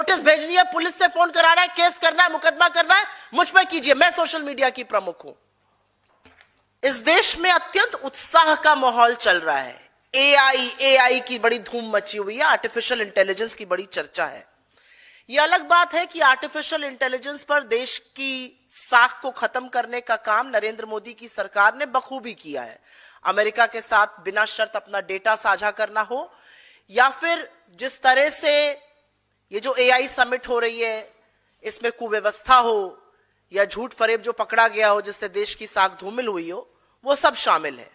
Notice भेजनी है, police से फोन कराना है, केस करना है, मुकदमा करना है, मुझ पर कीजिए, मैं सोशल मीडिया की प्रमुख हूं। इस देश में अत्यंत उत्साह का माहौल चल रहा है। एआई की बड़ी धूम मची हुई है, आर्टिफिशियल इंटेलिजेंस की बड़ी चर्चा है। यह अलग बात है कि आर्टिफिशियल इंटेलिजेंस पर देश की साख को खत्म करने का काम नरेंद्र मोदी की सरकार ने बखूबी किया है। अमेरिका के साथ बिना शर्त अपना डेटा साझा करना हो, या फिर जिस तरह से ये जो एआई समिट हो रही है इसमें कुव्यवस्था हो या झूठ फरेब जो पकड़ा गया हो जिससे देश की साख धूमिल हुई हो, वो सब शामिल है।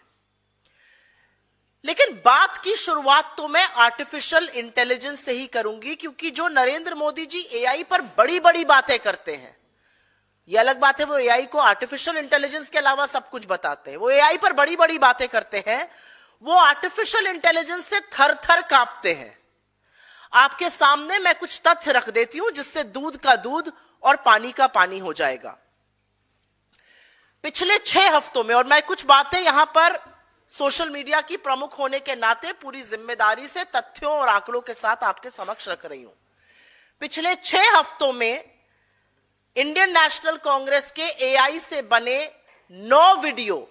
लेकिन बात की शुरुआत तो मैं आर्टिफिशियल इंटेलिजेंस से ही करूंगी, क्योंकि जो नरेंद्र मोदी जी एआई पर बड़ी बड़ी बातें करते हैं, यह अलग बात है वो एआई को आर्टिफिशियल इंटेलिजेंस के अलावा सब कुछ बताते हैं, वो एआई पर बड़ी बड़ी बातें करते हैं, वो आर्टिफिशियल इंटेलिजेंस से थर थर कांपते हैं। आपके सामने मैं कुछ तथ्य रख देती हूं जिससे दूध का दूध और पानी का पानी हो जाएगा। पिछले 6 हफ्तों में, और मैं कुछ बातें यहां पर सोशल मीडिया की प्रमुख होने के नाते पूरी जिम्मेदारी से तथ्यों और आंकड़ों के साथ आपके समक्ष रख रही हूं। पिछले 6 हफ्तों में इंडियन नेशनल कांग्रेस के एआई से बने 9 वीडियो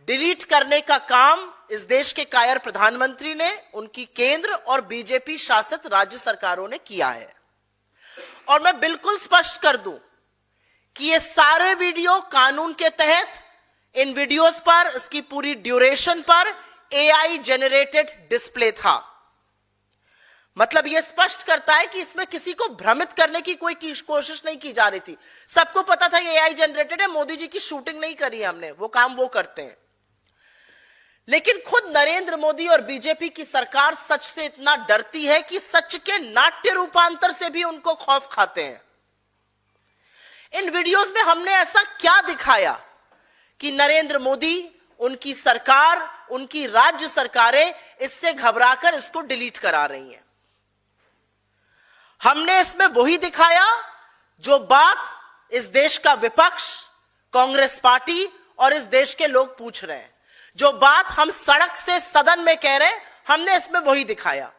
डिलीट करने का काम इस देश के कायर प्रधानमंत्री ने, उनकी केंद्र और बीजेपी शासित राज्य सरकारों ने किया है। और मैं बिल्कुल स्पष्ट कर दूं कि ये सारे वीडियो कानून के तहत, इन वीडियोस पर, इसकी पूरी ड्यूरेशन पर एआई जेनरेटेड डिस्प्ले था। मतलब यह स्पष्ट करता है कि इसमें किसी को भ्रमित करने की कोई कोशिश नहीं की जा रही थी। सबको पता था ये एआई जनरेटेड है, मोदी जी की शूटिंग नहीं करी है हमने, वो काम वो करते हैं। लेकिन खुद नरेंद्र मोदी और बीजेपी की सरकार सच से इतना डरती है कि सच के नाट्य रूपांतर से भी उनको खौफ खाते हैं। इन वीडियोस में हमने ऐसा क्या दिखाया कि नरेंद्र मोदी, उनकी सरकार, उनकी राज्य सरकारें इससे घबराकर इसको डिलीट करा रही हैं? हमने इसमें वही दिखाया जो बात इस देश का विपक्ष, कांग्रेस पार्टी और इस देश के लोग पूछ रहे हैं। जो बात हम सड़क से सदन में कह रहे हैं, हमने इसमें वही दिखाया।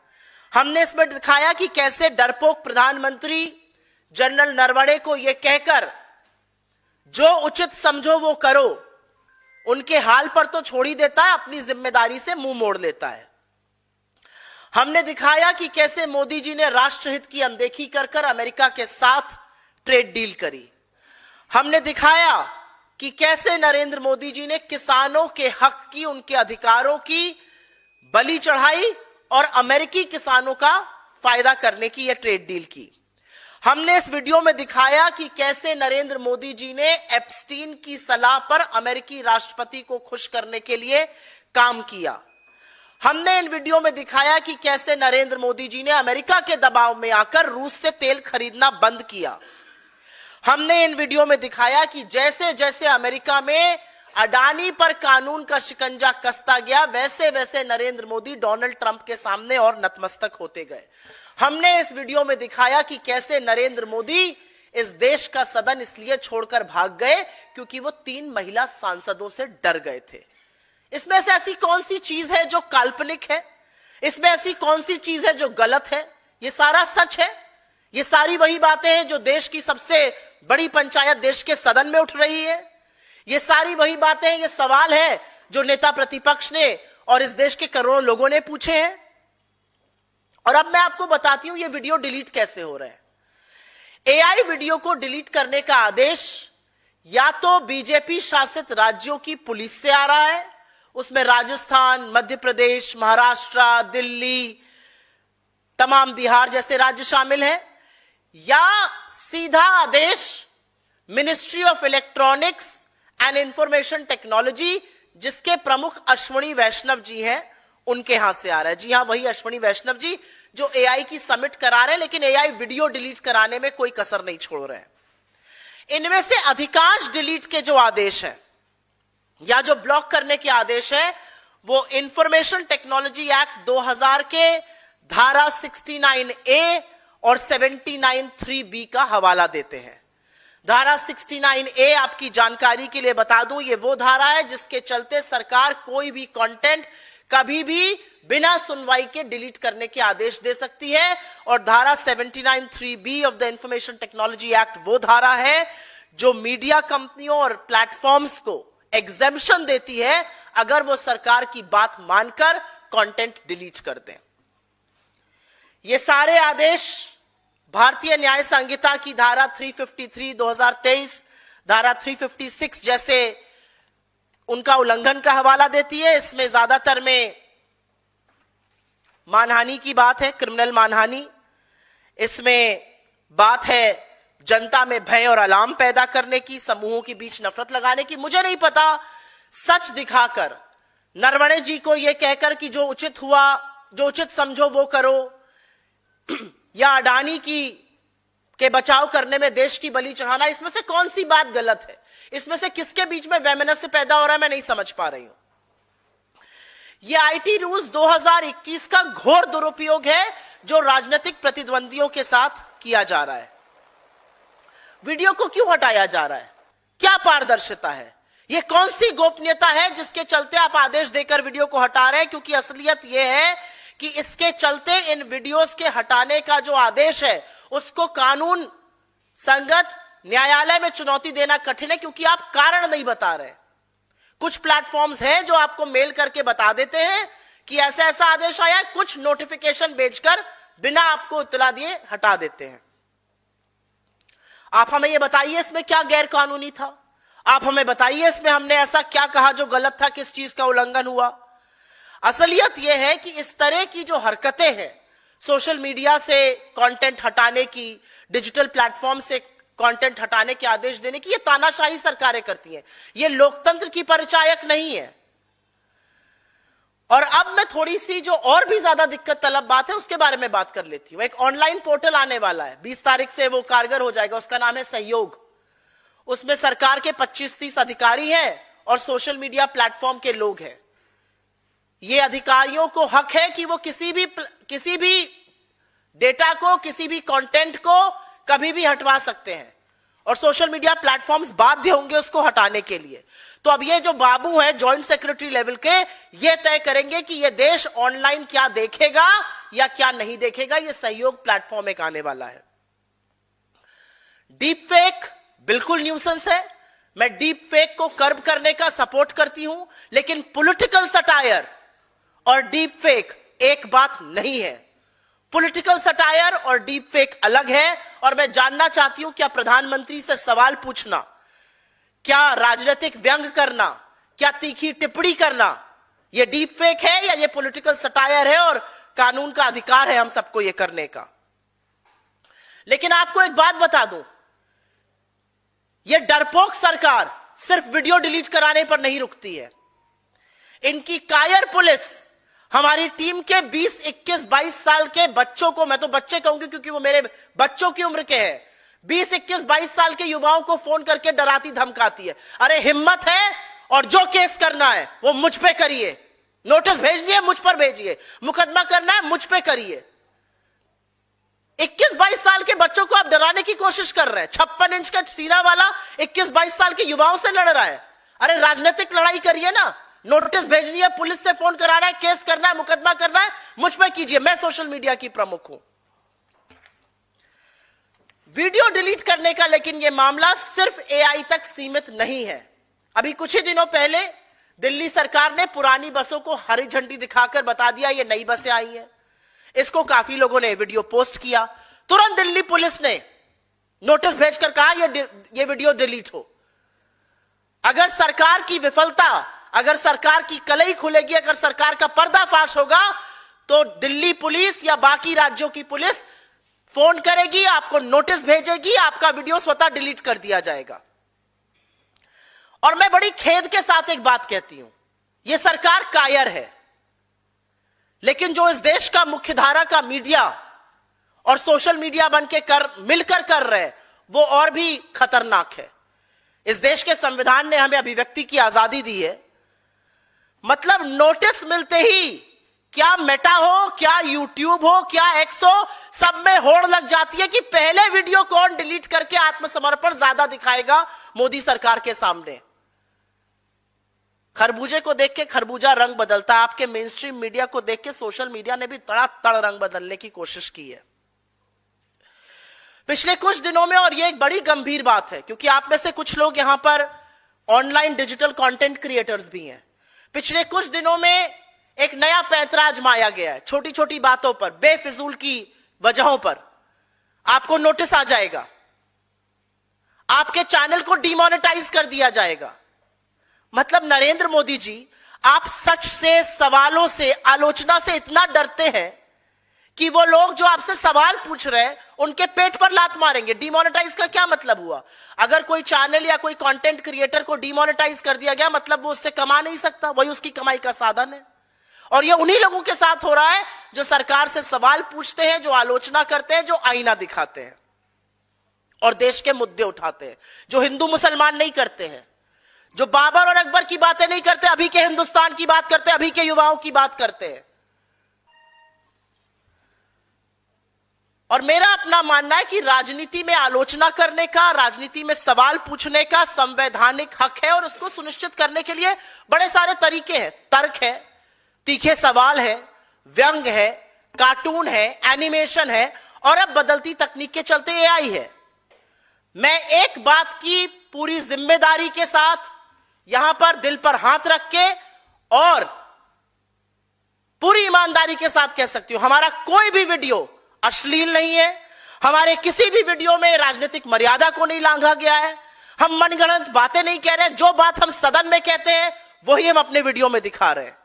हमने इसमें दिखाया कि कैसे डरपोक प्रधानमंत्री जनरल नरवणे को यह कहकर जो उचित समझो वो करो, उनके हाल पर तो छोड़ ही देता है, अपनी जिम्मेदारी से मुंह मोड़ लेता है। हमने दिखाया कि कैसे मोदी जी ने राष्ट्रहित की अनदेखी कर कर अमेरिका के साथ ट्रेड डील करी। हमने दिखाया कि कैसे नरेंद्र मोदी जी ने किसानों के हक की, उनके अधिकारों की बलि चढ़ाई और अमेरिकी किसानों का फायदा करने की यह ट्रेड डील की। हमने इस वीडियो में दिखाया कि कैसे नरेंद्र मोदी जी ने एप्स्टीन की सलाह पर अमेरिकी राष्ट्रपति को खुश करने के लिए काम किया। हमने इन वीडियो में दिखाया कि कैसे नरेंद्र मोदी जी ने अमेरिका के दबाव में आकर रूस से तेल खरीदना बंद किया। हमने इन वीडियो में दिखाया कि जैसे जैसे अमेरिका में अडानी पर कानून का शिकंजा कसता गया, वैसे वैसे नरेंद्र मोदी डोनाल्ड ट्रंप के सामने और नतमस्तक होते गए। हमने इस वीडियो में दिखाया कि कैसे नरेंद्र मोदी इस देश का सदन इसलिए छोड़कर भाग गए क्योंकि वो 3 महिला सांसदों से डर गए थे। इसमें से ऐसी कौन सी चीज है जो काल्पनिक है? इसमें ऐसी कौन सी चीज है जो गलत है? ये सारा सच है। ये सारी वही बातें हैं जो देश की सबसे बड़ी पंचायत देश के सदन में उठ रही है। ये सारी वही बातें हैं, ये सवाल है जो नेता प्रतिपक्ष ने और इस देश के करोड़ों लोगों ने पूछे हैं। और अब मैं आपको बताती हूं ये वीडियो डिलीट कैसे हो रहा है। एआई वीडियो को डिलीट करने का आदेश या तो बीजेपी शासित राज्यों की पुलिस से आ रहा है, उसमें राजस्थान, मध्य प्रदेश, महाराष्ट्र, दिल्ली, तमाम बिहार जैसे राज्य शामिल हैं, या सीधा आदेश ministry of electronics and information technology, जिसके प्रमुख अश्विनी वैष्णव जी हैं, उनके हाथ से आ रहा है। जी हां, वही अश्विनी वैष्णव जी जो एआई की समिट करा रहे हैं, लेकिन एआई वीडियो डिलीट कराने में कोई कसर नहीं छोड़ रहे हैं। इनमें से अधिकांश डिलीट के जो आदेश हैं या जो ब्लॉक करने के आदेश है, वो इंफॉर्मेशन टेक्नोलॉजी एक्ट 2000 के धारा 69A और 79(3)B का हवाला देते हैं। धारा 69A आपकी जानकारी के लिए बता दूं, ये वो धारा है जिसके चलते सरकार कोई भी कंटेंट कभी भी बिना सुनवाई के डिलीट करने के आदेश दे सकती है। और धारा 79(3)(b of the information technology act वो धारा है जो मीडिया कंपनियों और प्लेटफॉर्म्स को एग्जेम्पशन देती है अगर वो सरकार की बात मानकर कंटेंट डिलीट कर दें। ये सारे आदेश भारतीय न्याय संहिता की धारा 353 2023, धारा 356 जैसे उनका उल्लंघन का हवाला देती है। इसमें ज्यादातर में मानहानि की बात है, क्रिमिनल मानहानि। इसमें बात है जनता में भय और अलार्म पैदा करने की, समूहों के बीच नफरत लगाने की। मुझे नहीं पता, सच दिखाकर नरवणे जी को यह कहकर कि जो उचित हुआ, जो उचित समझो वो करो, या अडानी के बचाव करने में देश की बलि चढ़ाना, इसमें से कौन सी बात गलत है? इसमें से किसके बीच में वैमनस्य पैदा हो रहा है, मैं नहीं समझ पा रही हूं। यह आईटी रूल्स 2021 का घोर दुरुपयोग है जो राजनीतिक प्रतिद्वंदियों के साथ किया जा रहा है। वीडियो को क्यों हटाया जा रहा है? क्या पारदर्शिता है? यह कौन सी गोपनीयता है जिसके चलते आप आदेश देकर वीडियो को हटा रहे हैं? क्योंकि असलियत यह है कि इसके चलते इन वीडियोस के हटाने का जो आदेश है उसको कानून संगत न्यायालय में चुनौती देना कठिन है, क्योंकि आप कारण नहीं बता रहे। कुछ प्लेटफॉर्म्स हैं जो आपको मेल करके बता देते हैं कि ऐसा ऐसा आदेश आया है, कुछ नोटिफिकेशन भेजकर बिना आपको इत्तला दिए हटा देते हैं। आप हमें यह बताइए इसमें क्या गैर कानूनी था? आप हमें बताइए इसमें हमने ऐसा क्या कहा जो गलत था, किस चीज का उल्लंघन हुआ? असलियत यह है कि इस तरह की जो हरकतें हैं, सोशल मीडिया से कंटेंट हटाने की, डिजिटल प्लेटफॉर्म से कंटेंट हटाने के आदेश देने की, ये तानाशाही सरकारें करती हैं। ये लोकतंत्र की परिचायक नहीं है। और अब मैं थोड़ी सी जो और भी ज्यादा दिक्कत तलब बात है उसके बारे में बात कर लेती हूं। एक ऑनलाइन पोर्टल आने वाला है, 20 तारीख से वो कारगर हो जाएगा, उसका नाम है सहयोग। उसमें सरकार के 25-30 अधिकारी हैं और सोशल मीडिया प्लेटफॉर्म के लोग हैं। ये अधिकारियों को हक है कि वो किसी भी डेटा को, किसी भी कंटेंट को कभी भी हटवा सकते हैं, और सोशल मीडिया प्लेटफॉर्म्स बाध्य होंगे उसको हटाने के लिए। तो अब ये जो बाबू हैं जॉइंट सेक्रेटरी लेवल के, ये तय करेंगे कि ये देश ऑनलाइन क्या देखेगा या क्या नहीं देखेगा। ये सहयोग प्लेटफॉर्म एक आने वाला है। डीप फेक बिल्कुल न्यूसेंस है। मैं डीप फेक को कर्ब करने का सपोर्ट करती हूं, लेकिन पॉलिटिकल सटायर और डीप फेक एक बात नहीं है। पॉलिटिकल सटायर और डीप फेक अलग है। और मैं जानना चाहती हूं, क्या प्रधानमंत्री से सवाल पूछना, क्या राजनीतिक व्यंग करना, क्या तीखी टिप्पणी करना, यह डीप फेक है या यह पॉलिटिकल सटायर है? और कानून का अधिकार है हम सबको यह करने का। लेकिन आपको एक बात बता दूं, यह डरपोक सरकार सिर्फ वीडियो डिलीट कराने पर नहीं रुकती है। इनकी कायर पुलिस हमारी टीम के 20, 21, 22 साल के बच्चों को, मैं तो बच्चे कहूंगी क्योंकि वो मेरे बच्चों की उम्र के हैं, 20, 21, 22 साल के युवाओं को फोन करके डराती धमकाती है। अरे हिम्मत है और जो केस करना है वो मुझ पे करिए, नोटिस भेजनी है मुझ पर भेजिए, मुकदमा करना है मुझ पे करिए। 21-22 साल के बच्चों को आप डराने की कोशिश कर रहे हैं। 56 इंच का सीना वाला 21-22 साल के युवाओं से लड़ रहा है। अरे राजनीतिक लड़ाई करिए ना, नोटिस भेजनी है, पुलिस से फोन कराना है, केस करना है, मुकदमा करना है, मुझ पे कीजिए। मैं सोशल मीडिया की प्रमुख हूं। वीडियो डिलीट करने का लेकिन यह मामला सिर्फ एआई तक सीमित नहीं है। अभी कुछ ही दिनों पहले दिल्ली सरकार ने पुरानी बसों को हरी झंडी दिखाकर बता दिया ये नई बसें आई हैं। इसको काफी लोगों ने वीडियो पोस्ट किया। तुरंत दिल्ली पुलिस ने नोटिस भेजकर कहा ये वीडियो डिलीट हो। अगर सरकार की विफलता, अगर सरकार की कलई खुलेगी, अगर सरकार का पर्दाफाश होगा, तो दिल्ली पुलिस या बाकी राज्यों की पुलिस फोन करेगी, आपको नोटिस भेजेगी, आपका वीडियो स्वतः डिलीट कर दिया जाएगा। और मैं बड़ी खेद के साथ एक बात कहती हूं, यह सरकार कायर है, लेकिन जो इस देश का मुख्यधारा का मीडिया और सोशल मीडिया बनके मिलकर कर रहे हैं, वो और भी खतरनाक है। इस देश के संविधान ने हमें अभिव्यक्ति की आजादी दी है। मतलब नोटिस मिलते ही क्या मेटा हो, क्या यूट्यूब हो, क्या एक्स हो, सब में होड़ लग जाती है कि पहले वीडियो कौन डिलीट करके आत्मसमर्पण ज्यादा दिखाएगा मोदी सरकार के सामने। खरबूजे को देख के खरबूजा रंग बदलता है। आपके मेन स्ट्रीम मीडिया को देख के सोशल मीडिया ने भी तड़ातड़ रंग बदलने की कोशिश की है पिछले कुछ दिनों में। और यह एक बड़ी गंभीर बात है, क्योंकि आप में से कुछ लोग यहां पर ऑनलाइन डिजिटल कंटेंट क्रिएटर्स भी हैं। पिछले कुछ दिनों में एक नया पैंतरा आजमाया गया है। छोटी छोटी बातों पर, बेफिजूल की वजहों पर आपको नोटिस आ जाएगा, आपके चैनल को डिमोनेटाइज कर दिया जाएगा। मतलब नरेंद्र मोदी जी, आप सच से, सवालों से, आलोचना से इतना डरते हैं कि वो लोग जो आपसे सवाल पूछ रहे हैं उनके पेट पर लात मारेंगे। डिमोनेटाइज का क्या मतलब हुआ? अगर कोई चैनल या कोई कंटेंट क्रिएटर को डिमोनेटाइज कर दिया गया, मतलब वो उससे कमा नहीं सकता, वही उसकी कमाई का साधन है। और ये उन्हीं लोगों के साथ हो रहा है जो सरकार से सवाल पूछते हैं, जो आलोचना करते हैं, जो आईना दिखाते हैं और देश के मुद्दे उठाते हैं, जो हिंदू मुसलमान नहीं करते हैं, जो बाबर और अकबर की बातें नहीं करते, अभी के हिंदुस्तान की बात करते हैं, अभी के युवाओं की बात करते हैं। और मेरा अपना मानना है कि राजनीति में आलोचना करने का, राजनीति में सवाल पूछने का संवैधानिक हक है, और उसको सुनिश्चित करने के लिए बड़े सारे तरीके हैं। तर्क है, तीखे सवाल है, व्यंग है, कार्टून है, एनिमेशन है, और अब बदलती तकनीक के चलते एआई है। मैं एक बात की पूरी जिम्मेदारी के साथ यहां पर दिल पर हाथ रख के और पूरी ईमानदारी के साथ कह सकती हूं, हमारा कोई भी वीडियो अश्लील नहीं है। हमारे किसी भी वीडियो में राजनीतिक मर्यादा को नहीं लांघा गया है। हम मनगढ़ंत बातें नहीं कह रहे। जो बात हम सदन में कहते हैं वही हम अपने वीडियो में दिखा रहे हैं।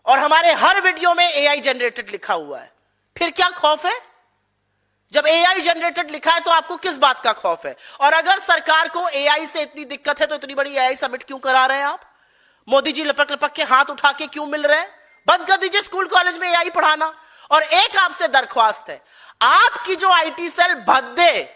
और हमारे हर वीडियो में एआई जनरेटेड लिखा हुआ है। फिर क्या खौफ है? जब एआई जनरेटेड लिखा है तो आपको किस बात का खौफ है? और अगर सरकार को एआई से इतनी दिक्कत है तो इतनी बड़ी एआई समिट क्यों करा रहे हैं आप? मोदी जी लपक लपक के हाथ उठा के क्यों मिल रहे हैं? बंद कर दीजिए स्कूल कॉलेज में एआई पढ़ाना। और एक आपसे दरख्वास्त है, आपकी जो आईटी सेल भद्दे,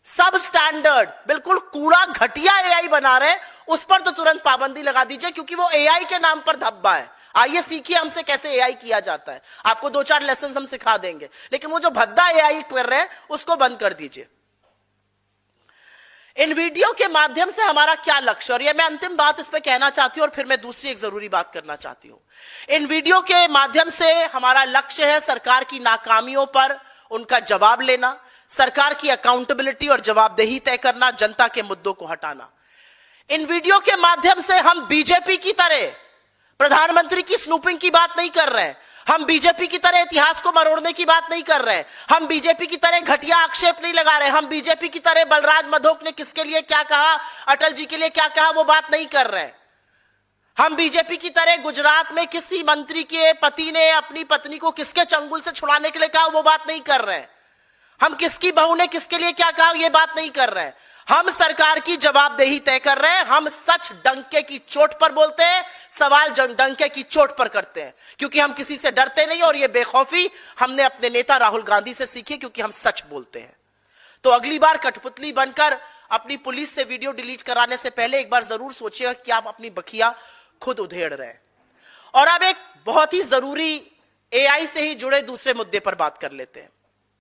सब स्टैंडर्ड, बिल्कुल कूड़ा घटिया एआई बना रहे हैं, उस पर तो तुरंत पाबंदी लगा दीजिए, क्योंकि वो एआई के नाम पर धब्बा है। आइए सीखिए हमसे कैसे एआई किया जाता है। आपको 2-4 लेसन हम सिखा देंगे, लेकिन वो जो भद्दा एआई कर रहे हैं उसको बंद कर दीजिए। इन वीडियो के माध्यम से हमारा क्या लक्ष्य, और ये मैं अंतिम बात इस पे कहना चाहती हूं और फिर मैं दूसरी एक जरूरी बात करना चाहती हूं। इन वीडियो के माध्यम से हमारा लक्ष्य है सरकार की नाकामियों पर उनका जवाब लेना, सरकार की अकाउंटेबिलिटी और जवाबदेही तय करना, जनता के मुद्दों को हटाना। इन वीडियो के माध्यम से हम बीजेपी की तरह प्रधानमंत्री की स्नूपिंग की बात नहीं कर रहे हैं। हम बीजेपी की तरह इतिहास को मरोड़ने की बात नहीं कर रहे। हम बीजेपी की तरह घटिया आक्षेप नहीं लगा रहे। हम बीजेपी की तरह बलराज मधोक ने किसके लिए क्या कहा, अटल जी के लिए क्या कहा, वो बात नहीं कर रहे। हम बीजेपी की तरह गुजरात में किसी मंत्री के पति ने अपनी पत्नी को किसके चंगुल से छुड़ाने के लिए कहा, वो बात नहीं कर रहे। हम किसकी बहू ने किसके लिए क्या कहा, ये बात नहीं कर रहे। हम सरकार की जवाबदेही तय कर रहे हैं। हम सच डंके की चोट पर बोलते हैं, सवाल डंके की चोट पर करते हैं, क्योंकि हम किसी से डरते नहीं। और ये बेखौफी हमने अपने नेता राहुल गांधी से सीखी, क्योंकि हम सच बोलते हैं। तो अगली बार कठपुतली बनकर अपनी पुलिस से वीडियो डिलीट कराने से पहले एक बार जरूर सोचिएगा कि आप अपनी बखिया खुद उधेड़ रहे हैं। और अब एक बहुत ही जरूरी एआई से ही जुड़े दूसरे मुद्दे पर बात कर लेते हैं।